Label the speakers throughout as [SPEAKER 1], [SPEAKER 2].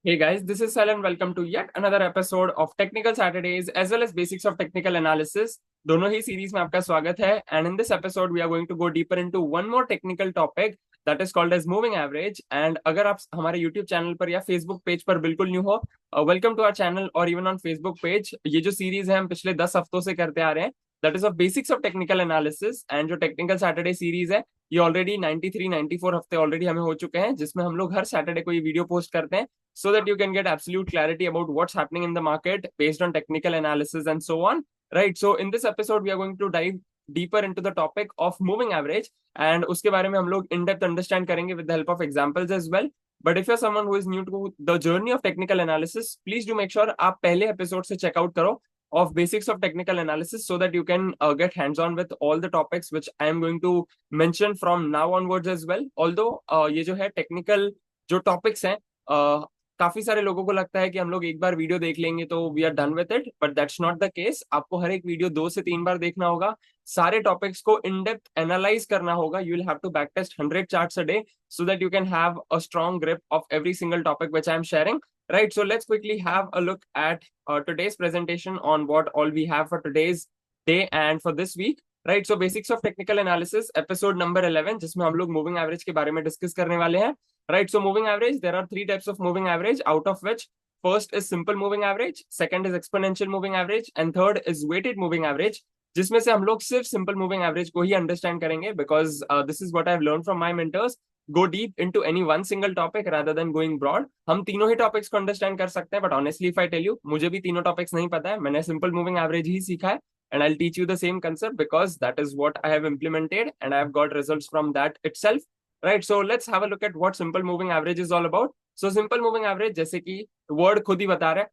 [SPEAKER 1] Hey guys, this is Sal and welcome to yet another episode of Technical Saturdays as well as Basics of Technical Analysis. दोनों ही series में आपका स्वागत है and in this episode we are going to go deeper into one more technical topic that is called as moving average. And अगर आप हमारे YouTube channel पर या Facebook पेज पर बिल्कुल न्यू हो, वेलकम टू आवर चैनल और even on Facebook page. ये जो सीरीज है हम पिछले 10 हफ्तों से करते आ रहे हैं, that is of basics of technical analysis. And जो टेक्निकल सैटरडे सीरीज है ये ऑलरेडी 93 94 हफ्ते ऑलरेडी हमें हो चुके हैं, जिसमें हम लोग हर सैटरडे को ये वीडियो पोस्ट करते हैं so that you can get absolute clarity about what's happening in the market based on technical analysis and so on. Right. So in this episode, we are going to dive deeper into the topic of moving average and उसके बारे में हम लोग in depth understand करेंगे with the help of examples as well. But if you're someone who is new to the journey of technical analysis, please do make sure आप पहले episode से check out करो of basics of technical analysis so that you can get hands on with all the topics which I am going to mention from now onwards as well. Although ये जो है technical जो topics हैं, काफी सारे लोगों को लगता है कि हम लोग एक बार वीडियो देख लेंगे तो we are done with it, but that's not the case. आपको हर एक वीडियो 2 से 3 बार देखना होगा, सारे टॉपिक्स को इन डेप्थ एनालाइज करना होगा. You will have to back test 100 charts a day so that you can have a strong grip of every single topic which I am sharing. Right, so let's quickly have a look at today's presentation on what all we have for today's day and for this week. Right, so basics of technical analysis episode number 11, जिसमें हम लोग moving average के बारे में discuss करने वाले हैं. Right, so moving average, there are 3 types of moving average, out of which first is simple moving average, second is exponential moving average, and third is weighted moving average. जिसमें से हम लोग सिर्फ simple moving average को ही understand करेंगे because this is what I have learned from my mentors. Go deep into any one single topic rather than going broad. हम तीनों ही topics को अंडरस्टैंड कर सकते हैं, but honestly if I tell you, मुझे भी तीनों टॉपिक्स नहीं पता है. मैंने सिंपल मूविंग एवरेज ही सीखा है and I'll teach you the same concept because that is what I have implemented and I have got results from that itself. Right, so let's have a look at what simple moving average is all about. So simple moving average, जैसे कि word खुद ही बता रहा है,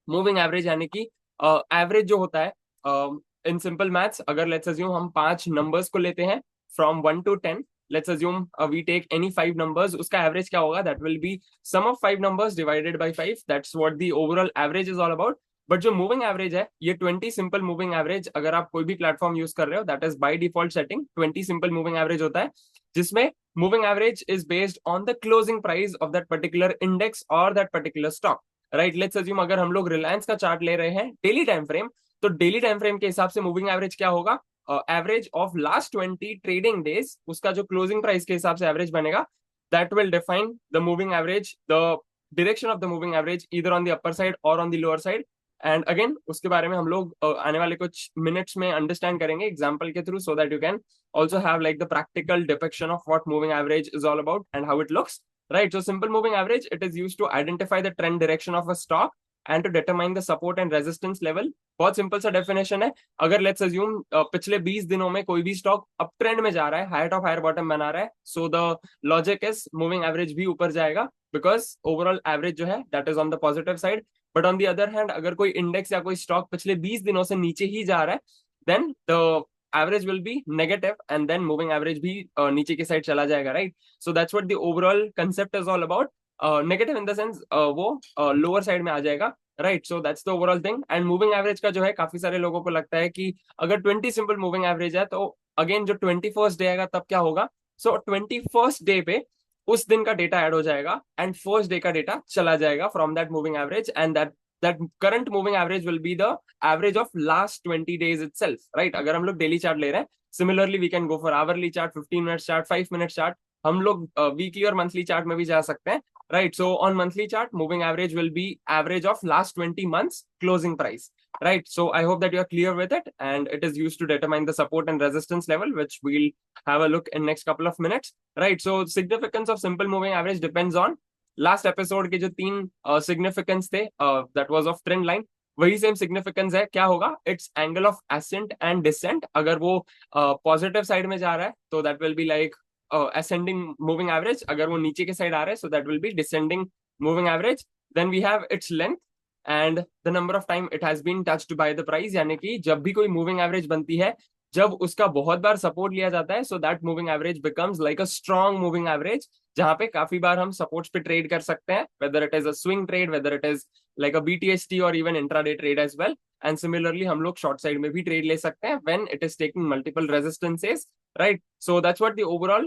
[SPEAKER 1] moving average यानी कि average जो होता है इन सिंपल मैथ्स. अगर लेट्स अज्यूम हम 5 नंबर्स को लेते हैं from 1 to 10, let's assume we take any 5 numbers, उसका एवरेज क्या होगा? That will be sum of 5 numbers divided by 5. That's what the overall average is all about. But जो moving average है, ये 20 सिंपल मूविंग एवरेज, अगर आप कोई भी प्लेटफॉर्म यूज कर रहे हो, that is by default setting 20 simple moving average होता है, जिसमें moving average is based on the closing price of that particular index और that particular stock. Right, let's assume अगर हम लोग रिलायंस का चार्ट ले रहे हैं डेली टाइम फ्रेम, तो डेली टाइम फ्रेम के हिसाब से मूविंग एवरेज क्या होगा? Average of last 20 trading days, उसका जो क्लोजिंग प्राइस के हिसाब से एवरेज बनेगा, that will define the moving average, the direction of the moving average either on the upper side और on the lower side. And again उसके बारे में हम लोग आने वाले कुछ मिनट्स में अंडरस्टैंड करेंगे एग्जाम्पल के through, so that you can also have like the practical depiction of what moving average is all about and how it looks. Right, so simple moving average, it is used to identify the trend direction of a stock and to determine the support and resistance level. बहुत simple सा definition है. अगर let's assume पिछले 20 दिनों में कोई भी stock up trend में जा रहा है, हायर टॉप हायर बॉटम बना रहा है, so the logic is moving average भी ऊपर जाएगा बिकॉज ओवरऑल एवरेज जो है that is on the positive side. But on the other hand, अगर कोई इंडेक्स या कोई स्टॉक पिछले 20 दिनों से नीचे ही जा रहा है, then the average will be negative and then moving average भी नीचे की साइड चला जाएगा. Right, so that's what the overall concept is all about. Negative in the sense वो lower side में आ जाएगा. Right, so that's the overall thing. And moving average का जो है, काफी सारे लोगों को लगता है कि अगर 20 सिंपल मूविंग एवरेज है तो अगेन जो 21st डे आएगा तब क्या होगा? सो 21st डे पे उस दिन का डेटा ऐड हो जाएगा एंड फर्स्ट डे का डेटा चला जाएगा from that moving average, and that current moving average will be the average of last 20 days itself. Right, अगर हम लोग डेली चार्ट ले रहे हैं, similarly we can go for hourly chart, 15 minute chart, 5 minute chart, हम लोग weekly और monthly chart में भी जा सकते हैं. Right, so on monthly chart moving average will be average of last 20 months closing price. Right, so I hope that you are clear with it, and it is used to determine the support and resistance level, which we'll have a look in next couple of minutes. Right, so significance of simple moving average depends on last episode के जो 3 significance थे, that was of trend line, वही same significance है. क्या होगा? It's angle of ascent and descent. अगर वो positive side में जा रहा है तो that will be like ascending moving average. अगर वो नीचे के साइड आ रहा है, so that will be descending moving average. Then we have its length and the number of time it has been touched by the price. यानी कि जब भी कोई मूविंग एवरेज बनती है, जब उसका बहुत बार सपोर्ट लिया जाता है, so that moving average becomes like a strong moving average, जहां पे काफी बार हम सपोर्ट्स पे ट्रेड कर सकते हैं, whether it is a swing trade, whether it is like a BTST और even intraday trade as well. And similarly हम लोग शॉर्ट साइड में भी ट्रेड ले सकते हैं when it is taking multiple resistances right? So that's what the overall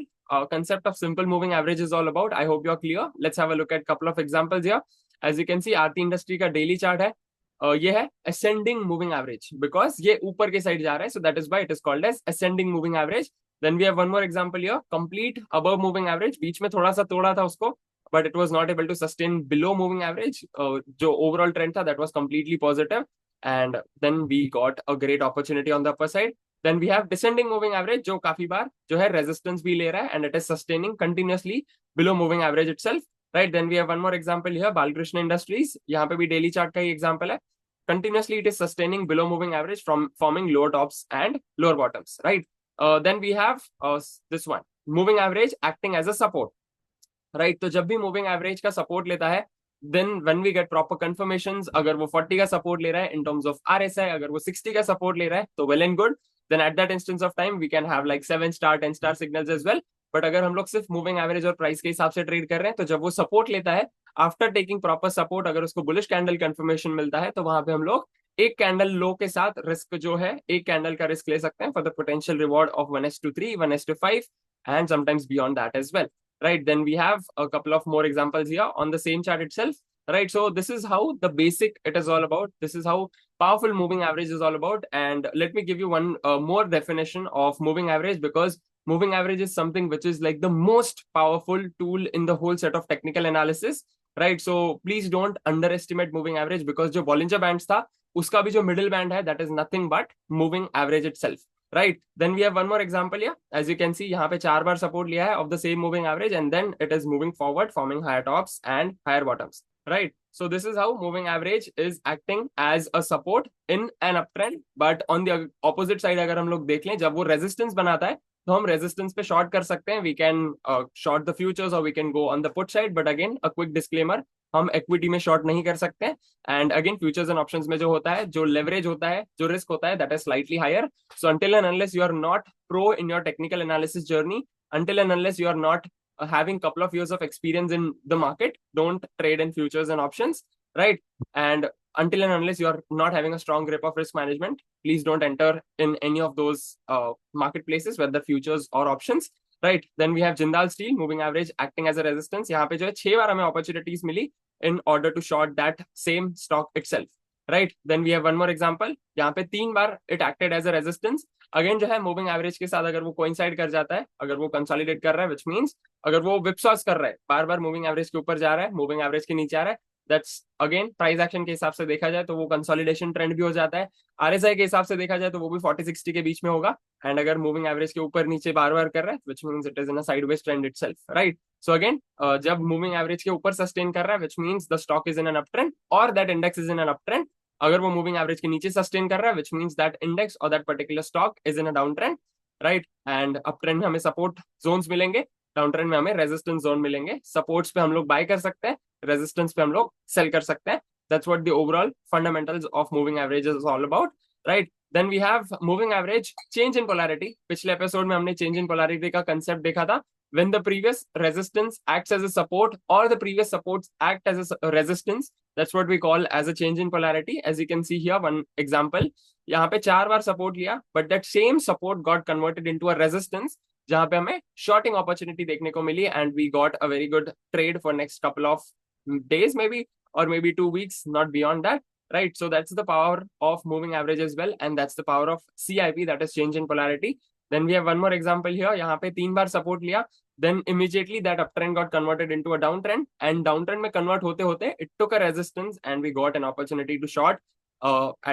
[SPEAKER 1] concept of simple moving average is all about. I hope you're clear. Let's have a look at couple of examples here. As you can see, Aarti industry का daily chart है. ये है ascending moving average because ये ऊपर के side जा रहा है, so that is why it is called as ascending moving average. Then we have one more example here, complete above moving average. बीच में थोड़ा सा तोड़ा था उसको, but it was not able to sustain below moving average. जो overall trend था that was completely positive, and then we got a great opportunity on the upper side. Then we have descending moving average जो काफी बार जो है resistance भी ले रहा है and it is sustaining continuously below moving average itself. Right, then we have one more example here, Balkrishna Industries. यहाँ पे भी daily chart का ही example है. Continuously it is sustaining below moving average from forming lower tops and lower bottoms. Right. Then we have this one, moving average acting as a support. Right. तो जब भी moving average का support लेता है, then when we get proper confirmations, अगर वो 40 का support ले रहा है in terms of RSI, अगर वो 60 का support ले रहा है तो well and good. Then at that instance of time we can have like 7-star 10-star signals as well. But अगर हम लोग सिर्फ मूविंग एवरेज और प्राइस के हिसाब से ट्रेड कर रहे हैं तो जब वो सपोर्ट लेता है, आफ्टर टेकिंग प्रॉपर सपोर्ट, अगर उसको बुलिश कैंडल कंफर्मेशन मिलता है तो वहां पे हम लोग एक कैंडल लो के साथ रिस्क जो है, एक कैंडल का रिस्क ले सकते हैं for the potential reward of 1:3, 1:5 and sometimes beyond that as well. Right, then we have a couple of more examples here on the same chart itself. Right, so this is how the basic it is all about. This is how powerful moving average is all about. And let me give you one more definition of moving average, because moving average is something which is like the most powerful tool in the whole set of technical analysis. Right, so please don't underestimate moving average, because जो Bollinger Bands था उसका भी जो middle band है that is nothing but moving average itself. Right, then we have one more example here. As you can see, यहाँ पे 4 बार support लिया है of the same moving average and then it is moving forward forming higher tops and higher bottoms. Right, so this is how moving average is acting as a support in an uptrend. But on the opposite side अगर हम लोग देख लें, जब वो resistance बनाता है तो हम रेजिस्टेंस पे शॉर्ट कर सकते हैं. We can short the futures और we can go on the put side. But again a quick disclaimer, हम इक्विटी में शॉर्ट नहीं कर सकते हैं. And again futures and options में जो होता है, जो लेवरेज होता है, जो रिस्क होता है, that is slightly higher. So until and unless you are not pro in your technical analysis journey, until and unless you are not having couple of years of experience in the market, don't trade in futures and options. Right, and until and unless you are not having a strong grip of risk management, please don't enter in any of those marketplaces, whether futures or options. Right, then we have Jindal Steel, moving average acting as a resistance. यहाँ पे जो है 6 बार हमें opportunities milli in order to short that same stock itself. Right, then we have one more example. यहाँ पे 3 बार it acted as a resistance. Again जो है moving average के साथ अगर वो कोइंसाइड कर जाता है, अगर वो कंसोलिडेट कर रहा है, विच मींस अगर वो विपसॉस कर रहा है, बार बार मूविंग एवरेज के ऊपर जा रहा है, मूविंग एवरेज के नीचे आ रहा है, दैट्स अगेन प्राइस एक्शन के हिसाब से देखा जाए तो वो कंसोलिडेशन ट्रेंड भी हो जाता है. आरएसआई के हिसाब से देखा जाए तो वो भी 40-60 के बीच में होगा. एंड अगर मूविंग एवरेज के ऊपर नीचे बार बार कर रहा है, which means it is in a sideways trend itself. Right, so again जब मूविंग एवरेज के ऊपर सस्टेन कर रहा है, which means the stock is in an up trend और that index is in an up trend. अगर वो moving average के नीचे सस्टेन कर रहा है, विच मींस दैट इंडेक्स और that particular stock is in a down trend. Right, and up trend में हमें सपोर्ट जोन्स मिलेंगे, डाउन ट्रेंड में हमें रेजिस्टेंस जोन मिलेंगे. सपोर्ट्स पे हम लोग बाय कर सकते हैं, रेजिस्टेंस पे हम लोग सेल कर सकते हैं. That's what the overall fundamentals of moving average is all about. Right, then we have moving average change in polarity. पिछले एपिसोड में हमने चेंज इन पोलैरिटी का कंसेप्ट देखा था. When the previous resistance acts as a support or the previous supports act as a resistance, that's what we call as a change in polarity. As you can see here, one example, यहाँ पे 4 बार support लिया, but that same support got converted into a resistance, जहाँ पे हमें shorting opportunity देखने को मिली and we got a very good trade for next couple of days maybe, or maybe 2 weeks, not beyond that. Right, so that's the power of moving average as well, and that's the power of CIP, that is change in polarity. Then we have one more example here. यहाँ पे 3 बार support लिया, then immediately that uptrend got converted into a downtrend, and downtrend में convert होते होते it took a resistance and we got an opportunity to short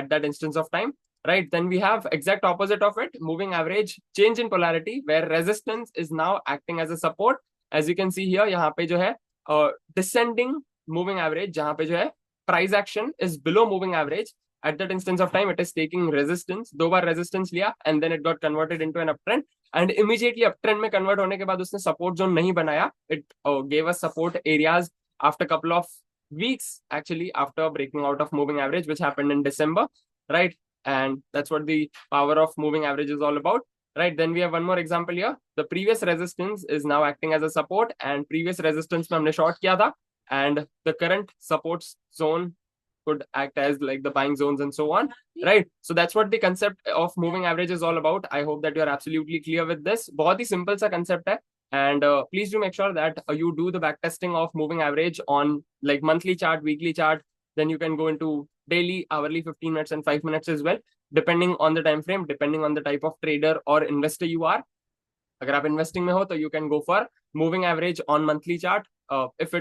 [SPEAKER 1] at that instance of time. Right, then we have exact opposite of it, moving average change in polarity, where resistance is now acting as a support. As you can see here, यहाँ पे जो है descending moving average, जहाँ पे जो है price action is below moving average. At that instance of time, it is taking resistance. 2 bar resistance लिया and then it got converted into an uptrend, and immediately uptrend में convert होने के बाद उसने support zone नहीं बनाया. It gave us support areas after couple of weeks, actually after breaking out of moving average, which happened in December. Right, and that's what the power of moving average is all about. Right, then we have one more example here. The previous resistance is now acting as a support, and previous resistance में हमने short किया था, and the current support zone could act as like the buying zones and so on, right? So that's what the concept of moving average is all about. I hope that you are absolutely clear with this. बहुत ही simple सा concept है. And please do make sure that you do the backtesting of moving average on like monthly chart, weekly chart. Then you can go into daily, hourly, 15 minutes and 5 minutes as well, depending on the time frame, depending on the type of trader or investor you are. अगर आप investing में हो तो you can go for moving average on monthly chart. If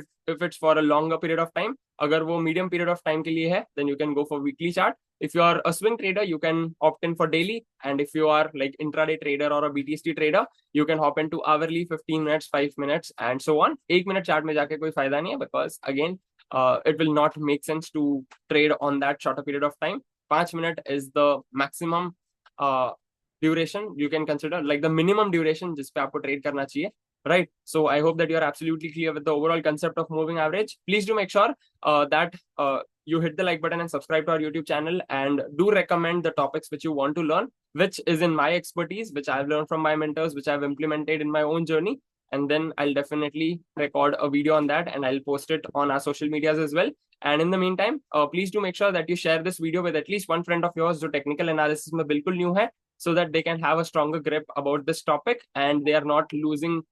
[SPEAKER 1] it's for a longer period of time, अगर वो medium period of time के लिए है, then you can go for weekly chart. If you are a swing trader, you can opt in for daily, and if you are like intraday trader or a BTC trader, you can hop into hourly, 15 minutes, 5 minutes and so on. 1 minute chart में जाके कोई फायदा नहीं है, because again it will not make sense to trade on that shorter period of time. 5 minute is the maximum duration you can consider, like the minimum duration जिस पे आपको trade करना चाहिए, right? So I hope that you are absolutely clear with the overall concept of moving average. Please do make sure that you hit the like button and subscribe to our YouTube channel, and do recommend the topics which you want to learn, which is in my expertise, which I've learned from my mentors, which I've implemented in my own journey. And then I'll definitely record a video on that and I'll post it on our social medias as well. And in the meantime, please do make sure that you share this video with at least one friend of yours जो technical analysis में बिल्कुल new है, so that they can have a stronger grip about this topic and they are not losing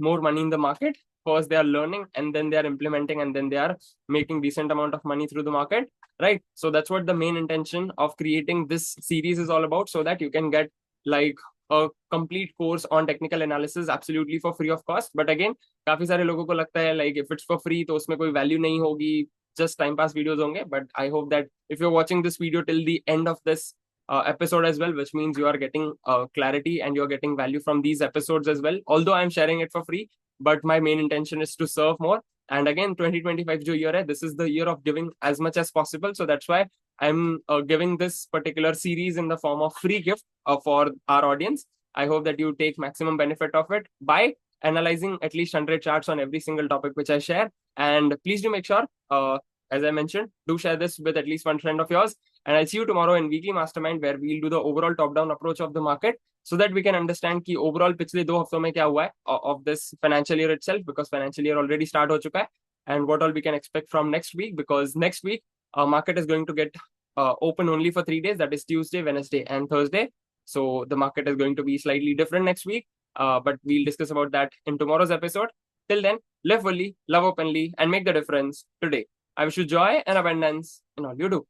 [SPEAKER 1] more money in the market. First they are learning, and then they are implementing, and then they are making decent amount of money through the market, right? So that's what the main intention of creating this series is all about, so that you can get like a complete course on technical analysis absolutely for free of cost. But again, काफी सारे लोगों को लगता है like if it's for free तो उसमें कोई value नहीं होगी, just time pass videos होंगे. But I hope that if you're watching this video till the end of this episode as well, which means you are getting clarity and you're getting value from these episodes as well, although I'm sharing it for free, but my main intention is to serve more. And again, 2025 jo year hai, this is the year of giving as much as possible. So that's why I'm giving this particular series in the form of free gift for our audience. I hope that you take maximum benefit of it by analyzing at least 100 charts on every single topic which I share. And please do make sure, as I mentioned, do share this with at least one friend of yours. And I'll see you tomorrow in Weekly Mastermind, where we'll do the overall top-down approach of the market, so that we can understand कि overall पिछले 2 हफ्तों में क्या हुआ है of this financial year itself, because financial year already start हो चुका है, and what all we can expect from next week, because next week market is going to get open only for 3 days, that is Tuesday, Wednesday and Thursday. So the market is going to be slightly different next week, but we'll discuss about that in tomorrow's episode. Till then, live fully, love openly, and make the difference today. I wish you joy and abundance in all you do.